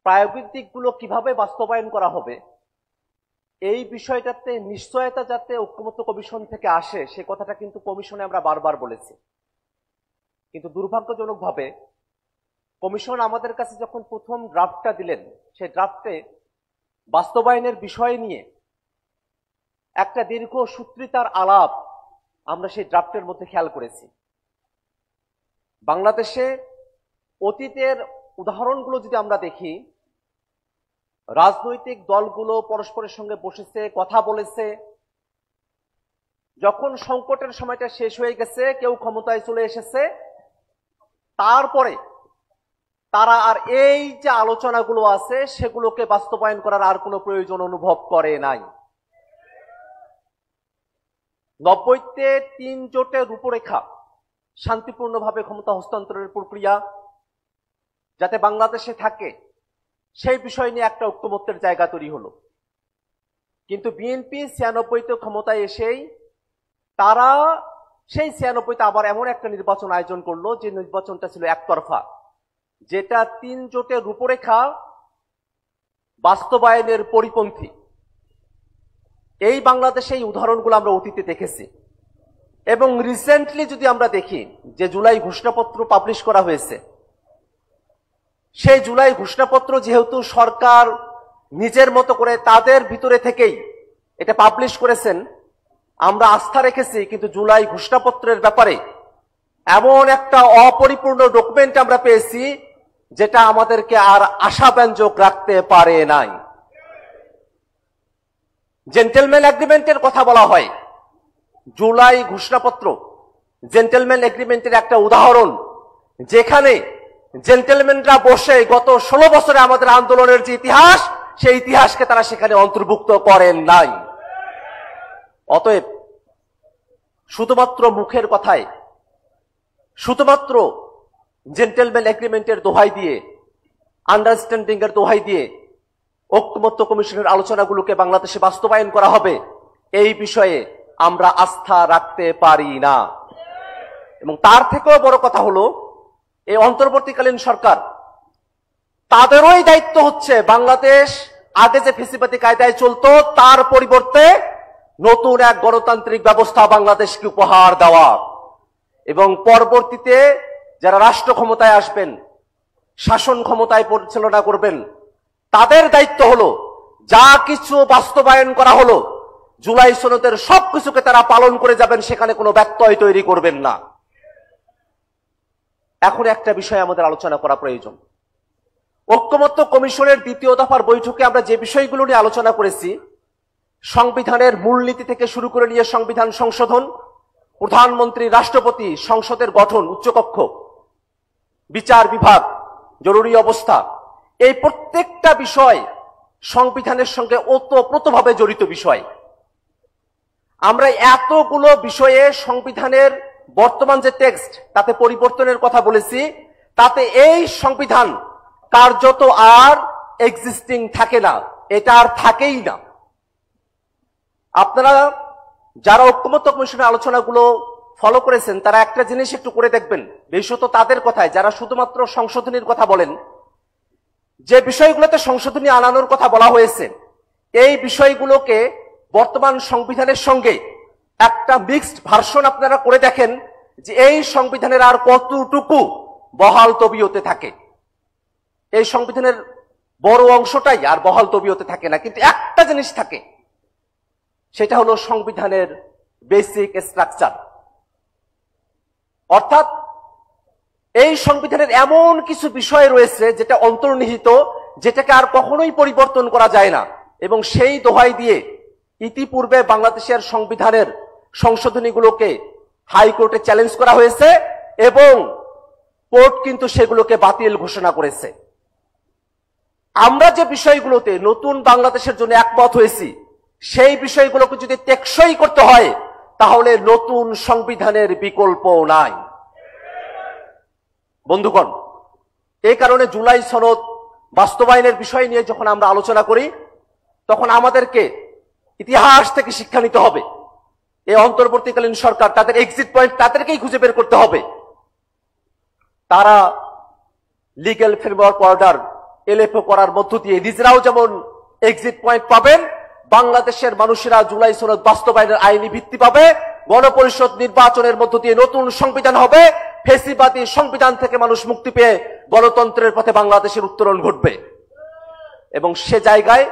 প্রায়োগিক দিকগুলো কিভাবে বাস্তবায়ন করা হবে এই বিষয়টাতে নিশ্চয়তা যাতে ঐক্যমত্য কমিশন থেকে আসে সে কথাটা কিন্তু কমিশনে আমরা বারবার বলেছি। কিন্তু দুর্ভাগ্যজনকভাবে কমিশন আমাদের কাছে যখন প্রথম ড্রাফটটা দিলেন সেই ড্রাফটে বাস্তবায়নের বিষয় নিয়ে একটা দীর্ঘ সূত্রিতার আলাপ আমরা সেই ড্রাফটের মধ্যে খেয়াল করেছি। বাংলাদেশে অতীতের উদাহরণগুলো যদি আমরা দেখি, রাজনৈতিক দলগুলো পরস্পরের সঙ্গে বসেছে, কথা বলেছে, যখন সংকটের সময়টা শেষ হয়ে গেছে, কেউ ক্ষমতায় চলে এসেছে, তারপরে তারা আর এই যে আলোচনাগুলো আছে সেগুলোকে বাস্তবায়ন করার আর কোনো প্রয়োজন অনুভব করে নাই। 90-তে 3 জোটের রূপরেখা, শান্তিপূর্ণভাবে ক্ষমতা হস্তান্তরের প্রক্রিয়া যাতে বাংলাদেশে থাকে সেই বিষয় নিয়ে একটা ঐক্যমত্যের জায়গা তৈরি হলো। কিন্তু বিএনপি 96-তে ক্ষমতায় এসেই তারা সেই 96-তে আবার এমন একটা নির্বাচন আয়োজন করলো যে নির্বাচনটা ছিল একতরফা, যেটা 3 জোটের রূপরেখা বাস্তবায়নের পরিপন্থী। এই বাংলাদেশে এই উদাহরণগুলো আমরা অতীতে দেখেছি। এবং রিসেন্টলি যদি আমরা দেখি যে জুলাই ঘোষণাপত্র পাবলিশ করা হয়েছে, সেই জুলাই ঘোষণাপত্র যেহেতু সরকার নিজের মতো করে তাদের ভিতরে থেকেই এটা পাবলিশ করেছেন, আমরা আস্থা রেখেছি। কিন্তু জুলাই ঘোষণাপত্রের ব্যাপারে এমন একটা অপরিপূর্ণ ডকুমেন্ট আমরা পেয়েছি যেটা আমাদেরকে আর আশাব্যঞ্জক রাখতে পারে নাই। জেন্টলম্যান এগ্রিমেন্টের কথা বলা হয়, জুলাই ঘোষণাপত্র জেন্টলম্যান এগ্রিমেন্টের একটা উদাহরণ, যেখানে জেন্টলম্যানরা বসে গত 16 বছরে আমাদের আন্দোলনের যে ইতিহাস সেই ইতিহাসকে তারা সেখানে অন্তর্ভুক্ত করেন নাই। অতএব শুধুমাত্র মুখের কথায়, শুধুমাত্র জেন্টলম্যান এগ্রিমেন্টের দোহাই দিয়ে, আন্ডারস্ট্যান্ডিং এর দোহাই দিয়ে ঐক্যমত্য কমিশনের আলোচনাগুলোকে বাংলাদেশে বাস্তবায়ন করা হবে এই বিষয়ে আমরা আস্থা রাখতে পারি না। এবং তার থেকেও বড় কথা হলো, এই অন্তর্বর্তীকালীন সরকার, তাদেরই দায়িত্ব হচ্ছে বাংলাদেশ আগে যে ফ্যাসিবাদী কায়দায় চলতো তার পরিবর্তে নতুন এক গণতান্ত্রিক ব্যবস্থা বাংলাদেশকে উপহার দেওয়া। এবং পরবর্তীতে যারা রাষ্ট্র ক্ষমতায় আসবেন, শাসন ক্ষমতায় পরিচালনা করবেন, তাদের দায়িত্ব হলো যা কিছু বাস্তবায়ন করা হলো জুলাই সনদের সবকিছুকে তারা পালন করে যাবেন, সেখানে কোনো ব্যত্যয় তৈরি করবেন না। এখন একটা বিষয় আমাদের আলোচনা করা প্রয়োজন। ঐক্যমত্য কমিশনের 2য় দফার বৈঠকে আমরা যে বিষয়গুলো নিয়ে আলোচনা করেছি, সংবিধানের মূলনীতি থেকে শুরু করে নিয়ে সংবিধান সংশোধন, প্রধানমন্ত্রী, রাষ্ট্রপতি, সংসদের গঠন, উচ্চকক্ষ, বিচার বিভাগ, জরুরি অবস্থা, এই প্রত্যেকটা বিষয় সংবিধানের সঙ্গে ওতপ্রোতভাবে জড়িত বিষয়। আমরা এতগুলো বিষয়ে সংবিধানের বর্তমান যে টেক্সট তাতে পরিবর্তনের কথা বলেছি, তাতে এই সংবিধান কার্যত আর এক্সিস্টিং থাকে না, এটা আর থাকেই না। আপনারা যারা ঐক্যমত্য কমিশনের আলোচনাগুলো ফলো করেছেন তারা একটা জিনিস একটু করে দেখবেন, বিশেষত তাদের কথায় যারা শুধুমাত্র সংশোধনীর কথা বলেন, যে বিষয়গুলোতে সংশোধনী আনানোর কথা বলা হয়েছে এই বিষয়গুলোকে বর্তমান সংবিধানের সঙ্গে একটা মিক্সড ভার্সন আপনারা করে দেখেন যে এই সংবিধানের আর কতটুকু বহাল তবিয়তে থাকে। এই সংবিধানের বড় অংশটাই আর বহাল তবিয়তে থাকে না, কিন্তু একটা জিনিস থাকে, সেটা হলো সংবিধানের বেসিক স্ট্রাকচার। অর্থাৎ এই সংবিধানের এমন কিছু বিষয় রয়েছে যেটা অন্তর্নিহিত, যেটাকে আর কখনোই পরিবর্তন করা যায় না। এবং সেই দোহাই দিয়ে ইতিপূর্বে বাংলাদেশের সংবিধানের সংশোধনীগুলোকে হাইকোর্টে চ্যালেঞ্জ করা হয়েছে এবং কোর্ট কিন্তু সেগুলোকে বাতিল ঘোষণা করেছে। আমরা যে বিষয়গুলোতে নতুন বাংলাদেশের জন্য একমত হয়েছি সেই বিষয়গুলোকে যদি টেকসই করতে হয় তাহলে নতুন সংবিধানের বিকল্প নাই। বন্ধুগণ, এই কারণে জুলাই সনদ বাস্তবায়নের বিষয় নিয়ে যখন আমরা আলোচনা করি তখন আমাদেরকে ইতিহাস থেকে শিক্ষা নিতে হবে। এই অন্তর্বর্তীকালীন সরকার তাদের এক্সিট পয়েন্ট তাদেরকেই খুঁজে বের করতে হবে। তারা লিগ্যাল ফ্রেমওয়ার্ক অর্ডার এলএফও করার মধ্য দিয়ে নিজেরাও যেমন এক্সিট পয়েন্ট পাবেন, বাংলাদেশের মানুষেরা জুলাই সনদ বাস্তবায়নের আইনি ভিত্তি পাবে, গণপরিষদ নির্বাচনের মধ্য দিয়ে নতুন সংবিধান হবে, ফেসিবাদী সংবিধান থেকে মানুষ মুক্তি পেয়ে গণতন্ত্রের পথে বাংলাদেশের উত্তরণ ঘটবে। এবং সে জায়গায়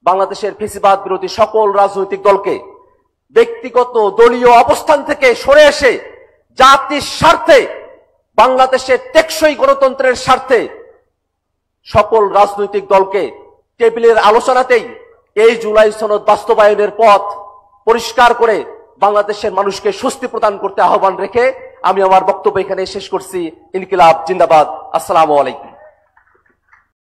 বাংলাদেশের ফেসিবাদ বিরোধী সকল রাজনৈতিক দলকে ব্যক্তিগত দলীয় অবস্থান থেকে সরে এসে জাতির স্বার্থে, বাংলাদেশের টেকসই গণতন্ত্রের স্বার্থে সকল রাজনৈতিক দলকে টেবিলের আলোচনাতেই এই জুলাই সনদ বাস্তবায়নের পথ পরিষ্কার করে বাংলাদেশের মানুষকে স্বস্তি প্রদান করতে আহ্বান রেখে আমি আমার বক্তব্য এখানে শেষ করছি। ইনকিলাব জিন্দাবাদ। আসসালামু আলাইকুম।